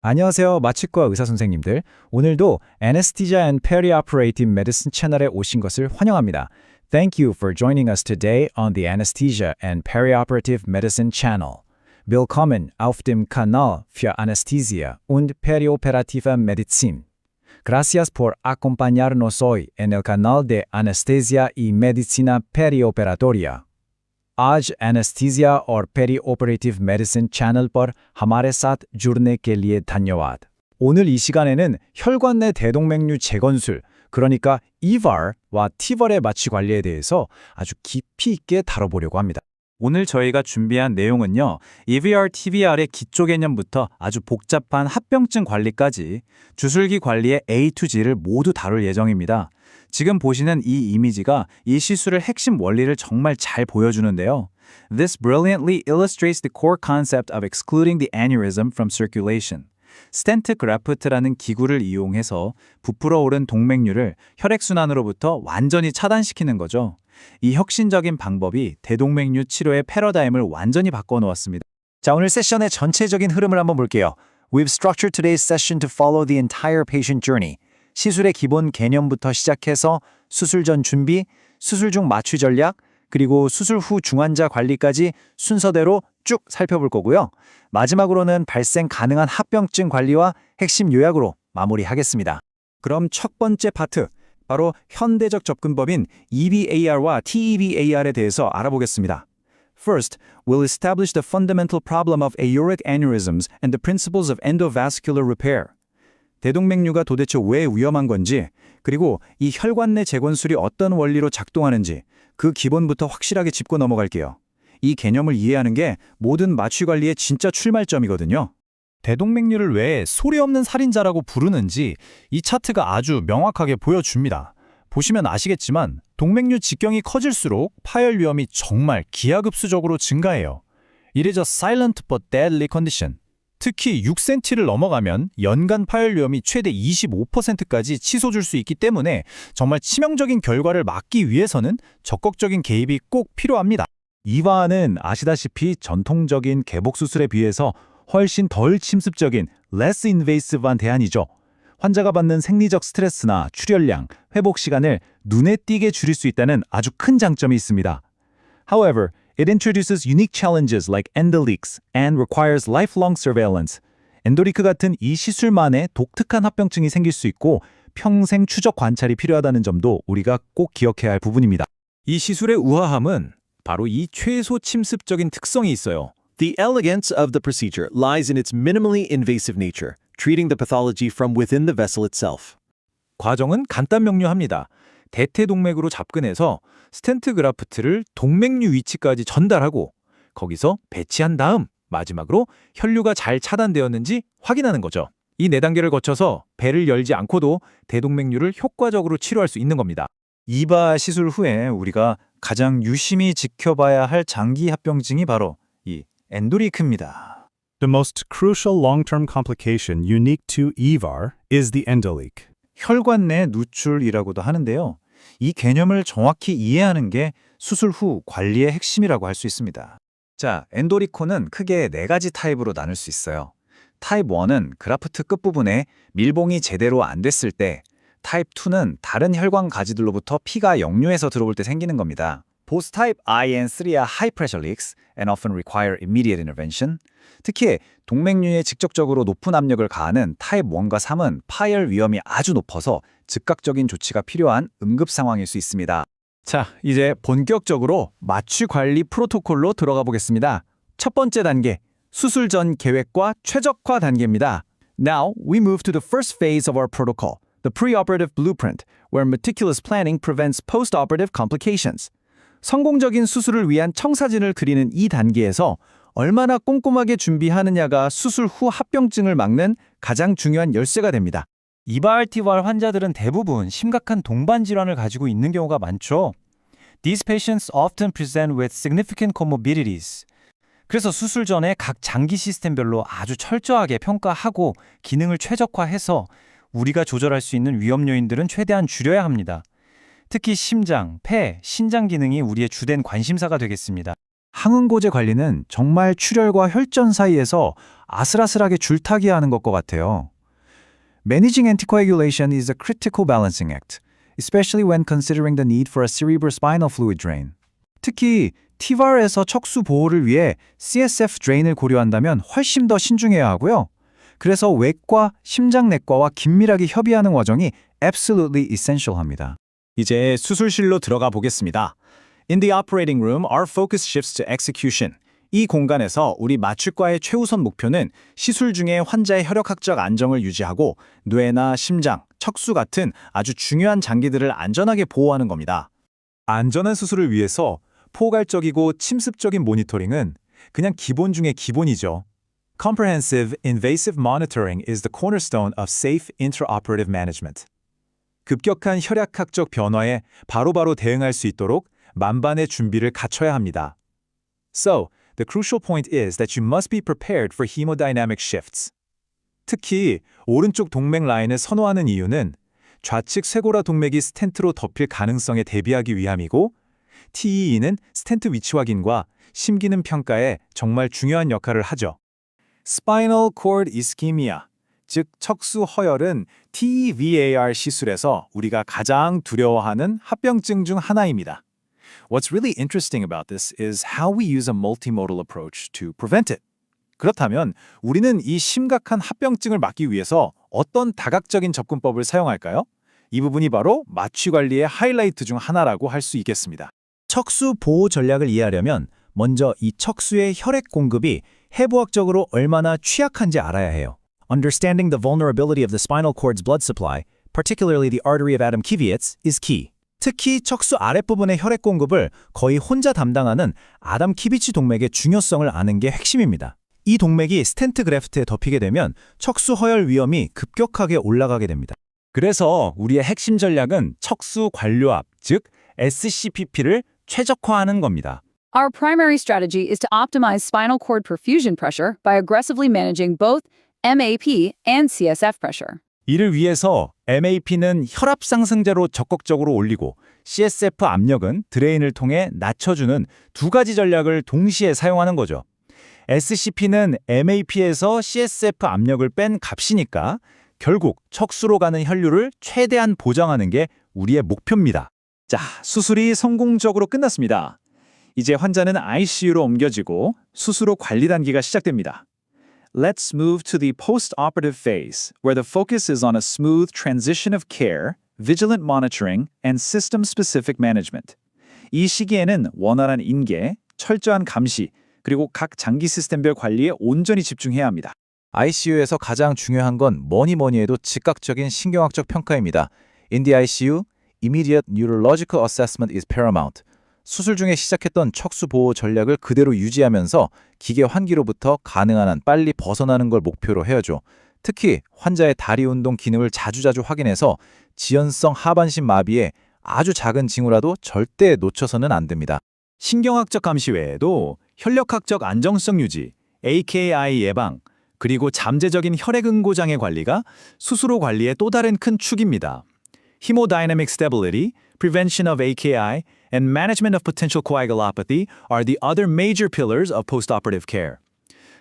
안녕하세요. 마취과 의사 선생님들. 오늘도 Anesthesia and Perioperative Medicine 채널에 오신 것을 환영합니다. Thank you for joining us today on the Anesthesia and Perioperative Medicine channel. Willkommen auf dem Kanal für Anästhesia und Perioperative Medizin. Gracias por acompañarnos hoy en el canal de Anestesia y Medicina Perioperatoria. आज एनेस्थीसिया और पेरीओपरेटिव मेडिसिन 채널 पर हमारे साथ जुड़ने के लिए धन्यवाद. 오늘 이 시간에는 혈관 내 대동맥류 재건술, 그러니까 EVAR와 TIVAR의 마취 관리에 대해서 아주 깊이 있게 다뤄보려고 합니다. 오늘 저희가 준비한 내용은요, EVAR, TIVAR의 기초 개념부터 아주 복잡한 합병증 관리까지 주술기 관리의 A to G를 모두 다룰 예정입니다. 지금 보시는 이 이미지가 이 시술의 핵심 원리를 정말 잘 보여주는데요. This brilliantly illustrates the core concept of excluding the aneurysm from circulation. 스텐트 그래프트라는 기구를 이용해서 부풀어 오른 동맥류를 혈액순환으로부터 완전히 차단시키는 거죠. 이 혁신적인 방법이 대동맥류 치료의 패러다임을 완전히 바꿔놓았습니다. 자, 오늘 세션의 전체적인 흐름을 한번 볼게요. We've structured today's session to follow the entire patient journey. 시술의 기본 개념부터 시작해서 수술 전 준비, 수술 중 마취 전략, 그리고 수술 후 중환자 관리까지 순서대로 쭉 살펴볼 거고요. 마지막으로는 발생 가능한 합병증 관리와 핵심 요약으로 마무리하겠습니다. 그럼 첫 번째 파트, 바로 현대적 접근법인 EVAR와 TEVAR에 대해서 알아보겠습니다. First, we'll establish the fundamental problem of aortic aneurysms and the principles of endovascular repair. 대동맥류가 도대체 왜 위험한 건지, 그리고 이 혈관 내 재건술이 어떤 원리로 작동하는지 그 기본부터 확실하게 짚고 넘어갈게요. 이 개념을 이해하는 게 모든 마취 관리의 진짜 출발점이거든요. 대동맥류를 왜 소리 없는 살인자라고 부르는지 이 차트가 아주 명확하게 보여줍니다. 보시면 아시겠지만 동맥류 직경이 커질수록 파열 위험이 정말 기하급수적으로 증가해요. It is a silent but deadly condition. 특히 6cm를 넘어가면 연간 파열 위험이 최대 25%까지 치솟을 수 있기 때문에 정말 치명적인 결과를 막기 위해서는 적극적인 개입이 꼭 필요합니다. 이와는 아시다시피 전통적인 개복 수술에 비해서 훨씬 덜 침습적인 less invasive한 대안이죠. 환자가 받는 생리적 스트레스나 출혈량, 회복 시간을 눈에 띄게 줄일 수 있다는 아주 큰 장점이 있습니다. However, it introduces unique challenges like endoleaks and requires lifelong surveillance. 엔도리크 같은 이 시술만의 독특한 합병증이 생길 수 있고 평생 추적 관찰이 필요하다는 점도 우리가 꼭 기억해야 할 부분입니다. 이 시술의 우아함은 바로 이 최소 침습적인 특성이 있어요. The elegance of the procedure lies in its minimally invasive nature, treating the pathology from within the vessel itself. 과정은 간단 명료합니다. 대퇴동맥으로 접근해서 스텐트 그라프트를 동맥류 위치까지 전달하고 거기서 배치한 다음 마지막으로 혈류가 잘 차단되었는지 확인하는 거죠. 이 4단계를 거쳐서 배를 열지 않고도 대동맥류를 효과적으로 치료할 수 있는 겁니다. 이바 시술 후에 우리가 가장 유심히 지켜봐야 할 장기 합병증이 바로 이 엔도리크입니다. The most crucial long-term complication unique to EVAR is the endoleak. 혈관 내 누출이라고도 하는데요. 이 개념을 정확히 이해하는 게 수술 후 관리의 핵심이라고 할 수 있습니다. 자, 엔도리코는 크게 4가지 타입으로 나눌 수 있어요. 타입 1은 그라프트 끝부분에 밀봉이 제대로 안 됐을 때, 타입 2는 다른 혈관 가지들로부터 피가 역류해서 들어올 때 생기는 겁니다. Both type I and 3 are high pressure leaks and often require immediate intervention. 특히 동맥류에 직접적으로 높은 압력을 가하는 타입 1과 3은 파열 위험이 아주 높아서 즉각적인 조치가 필요한 응급 상황일 수 있습니다. 자, 이제 본격적으로 마취 관리 프로토콜로 들어가 보겠습니다. 첫 번째 단계, 수술 전 계획과 최적화 단계입니다. Now, we move to the first phase of our protocol, the preoperative blueprint, where meticulous planning prevents postoperative complications. 성공적인 수술을 위한 청사진을 그리는 이 단계에서 얼마나 꼼꼼하게 준비하느냐가 수술 후 합병증을 막는 가장 중요한 열쇠가 됩니다. 이바알 TIVAR 환자들은 대부분 심각한 동반 질환을 가지고 있는 경우가 많죠. These patients often present with significant comorbidities. 그래서 수술 전에 각 장기 시스템별로 아주 철저하게 평가하고 기능을 최적화해서 우리가 조절할 수 있는 위험 요인들은 최대한 줄여야 합니다. 특히 심장, 폐, 신장 기능이 우리의 주된 관심사가 되겠습니다. 항응고제 관리는 정말 출혈과 혈전 사이에서 아슬아슬하게 줄타기 하는 것과 같아요. Managing anticoagulation is a critical balancing act, especially when considering the need for a cerebrospinal fluid drain. 특히 TVAR에서 척수 보호를 위해 CSF drain을 고려한다면 훨씬 더 신중해야 하고요. 그래서 외과, 심장내과와 긴밀하게 협의하는 과정이 absolutely essential합니다. 이제 수술실로 들어가 보겠습니다. In the operating room, our focus shifts to execution. 이 공간에서 우리 마취과의 최우선 목표는 시술 중에 환자의 혈액학적 안정을 유지하고 뇌나 심장, 척수 같은 아주 중요한 장기들을 안전하게 보호하는 겁니다. 안전한 수술을 위해서 포괄적이고 침습적인 모니터링은 그냥 기본 중의 기본이죠. Comprehensive invasive monitoring is the cornerstone of safe intraoperative management. 급격한 혈액학적 변화에 바로바로 대응할 수 있도록 만반의 준비를 갖춰야 합니다. So, the crucial point is that you must be prepared for hemodynamic shifts. 특히 오른쪽 동맥 라인을 선호하는 이유는 좌측 쇄골화 동맥이 스텐트로 덮일 가능성에 대비하기 위함이고 TEE는 스텐트 위치 확인과 심기능 평가에 정말 중요한 역할을 하죠. Spinal cord ischemia, 즉 척수 허혈은 TEVAR 시술에서 우리가 가장 두려워하는 합병증 중 하나입니다. What's really interesting about this is how we use a multimodal approach to prevent it. 그렇다면 우리는 이 심각한 합병증을 막기 위해서 어떤 다각적인 접근법을 사용할까요? 이 부분이 바로 마취 관리의 하이라이트 중 하나라고 할 수 있겠습니다. 척수 보호 전략을 이해하려면 먼저 이 척수의 혈액 공급이 해부학적으로 얼마나 취약한지 알아야 해요. Understanding the vulnerability of the spinal cord's blood supply, particularly the artery of Adam Kivitz, is key. 특히 척수 아랫부분의 혈액 공급을 거의 혼자 담당하는 아담 키비치 동맥의 중요성을 아는 게 핵심입니다. 이 동맥이 스텐트 그래프트에 덮이게 되면 척수 허혈 위험이 급격하게 올라가게 됩니다. 그래서 우리의 핵심 전략은 척수 관료압, 즉 SCPP를 최적화하는 겁니다. Our primary strategy is to optimize spinal cord perfusion pressure by aggressively managing both MAP and CSF pressure. 이를 위해서 MAP는 혈압 상승제로 적극적으로 올리고 CSF 압력은 드레인을 통해 낮춰주는 두 가지 전략을 동시에 사용하는 거죠. SCP는 MAP에서 CSF 압력을 뺀 값이니까 결국 척수로 가는 혈류를 최대한 보장하는 게 우리의 목표입니다. 자, 수술이 성공적으로 끝났습니다. 이제 환자는 ICU로 옮겨지고 수술 후 관리 단계가 시작됩니다. Let's move to the post-operative phase, where the focus is on a smooth transition of care, vigilant monitoring, and system-specific management. 이 시기에는 원활한 인계, 철저한 감시, 그리고 각 장기 시스템별 관리에 온전히 집중해야 합니다. ICU에서 가장 중요한 건 뭐니 해도 즉각적인 신경학적 평가입니다. In the ICU, immediate neurological assessment is paramount. 수술 중에 시작했던 척수 보호 전략을 그대로 유지하면서 기계 환기로부터 가능한 한 빨리 벗어나는 걸 목표로 해야죠. 특히 환자의 다리 운동 기능을 자주자주 확인해서 지연성 하반신 마비에 아주 작은 징후라도 절대 놓쳐서는 안 됩니다. 신경학적 감시 외에도 혈력학적 안정성 유지, AKI 예방, 그리고 잠재적인 혈액응고 장애 관리가 수술 후 관리의 또 다른 큰 축입니다. Hemodynamic stability, prevention of AKI, and management of potential coagulopathy are the other major pillars of postoperative care.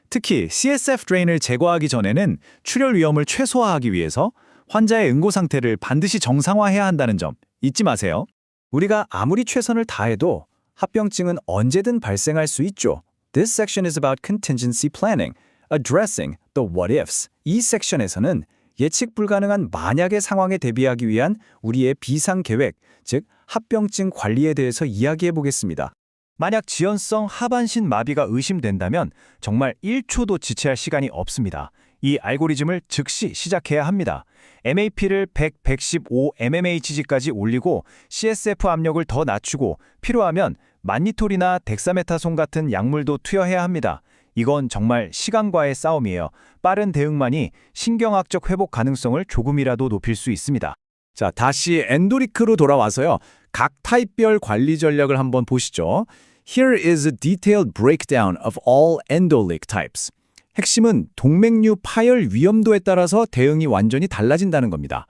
특히 CSF drain을 제거하기 전에는 출혈 위험을 최소화하기 위해서 환자의 응고 상태를 반드시 정상화해야 한다는 점 잊지 마세요. 우리가 아무리 최선을 다해도 합병증은 언제든 발생할 수 있죠. This section is about contingency planning, addressing the what ifs. 이 섹션에서는 예측 불가능한 만약의 상황에 대비하기 위한 우리의 비상 계획, 즉 합병증 관리에 대해서 이야기해 보겠습니다. 만약 지연성 하반신 마비가 의심된다면 정말 1초도 지체할 시간이 없습니다. 이 알고리즘을 즉시 시작해야 합니다. MAP를 100, 115 mmHg까지 올리고 CSF 압력을 더 낮추고 필요하면 만니톨이나 덱사메타손 같은 약물도 투여해야 합니다. 이건 정말 시간과의 싸움이에요. 빠른 대응만이 신경학적 회복 가능성을 조금이라도 높일 수 있습니다. 자, 다시 엔도리크로 돌아와서요. 각 타입별 관리 전략을 한번 보시죠. Here is a detailed breakdown of all endoleak types. 핵심은 동맥류 파열 위험도에 따라서 대응이 완전히 달라진다는 겁니다.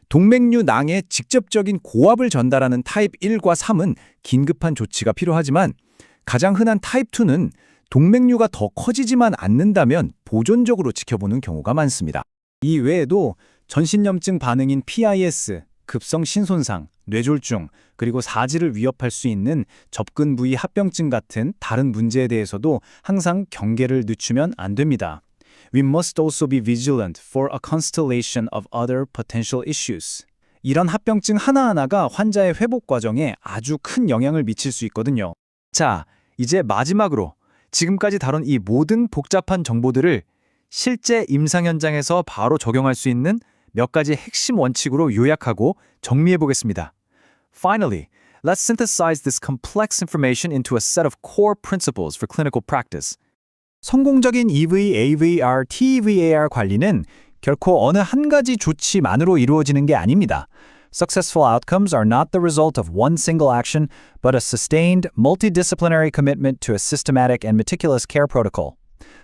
동맥류 낭에 직접적인 고압을 전달하는 타입 1과 3은 긴급한 조치가 필요하지만 가장 흔한 타입 2는 동맥류가 더 커지지만 않는다면 보존적으로 지켜보는 경우가 많습니다. 이 외에도 전신염증 반응인 PIS, 급성 신손상, 뇌졸중, 그리고 사지를 위협할 수 있는 접근 부위 합병증 같은 다른 문제에 대해서도 항상 경계를 늦추면 안 됩니다. We must also be vigilant for a constellation of other potential issues. 이런 합병증 하나하나가 환자의 회복 과정에 아주 큰 영향을 미칠 수 있거든요. 자, 이제 마지막으로 지금까지 다룬 이 모든 복잡한 정보들을 실제 임상 현장에서 바로 적용할 수 있는 몇 가지 핵심 원칙으로 요약하고 정리해 보겠습니다. Finally, let's synthesize this complex information into a set of core principles for clinical practice. 성공적인 EV, AVR, TVAR 관리는 결코 어느 한 가지 조치만으로 이루어지는 게 아닙니다. Successful outcomes are not the result of one single action, but a sustained, multidisciplinary commitment to a systematic and meticulous care protocol.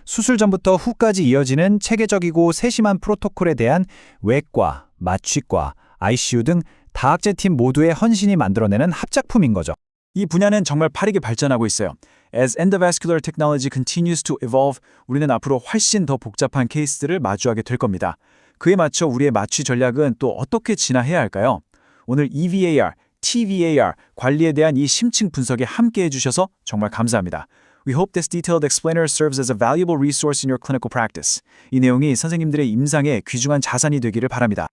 수술 전부터 후까지 이어지는 체계적이고 세심한 프로토콜에 대한 외과, 마취과, ICU 등 다학제팀 모두의 헌신이 만들어내는 합작품인 거죠. 이 분야는 정말 빠르게 발전하고 있어요. As endovascular technology continues to evolve, 우리는 앞으로 훨씬 더 복잡한 케이스들을 마주하게 될 겁니다. 그에 맞춰 우리의 마취 전략은 또 어떻게 진화해야 할까요? 오늘 EVAR, TVAR 관리에 대한 이 심층 분석에 함께 해주셔서 정말 감사합니다. We hope this detailed explainer serves as a valuable resource in your clinical practice. 이 내용이 선생님들의 임상에 귀중한 자산이 되기를 바랍니다.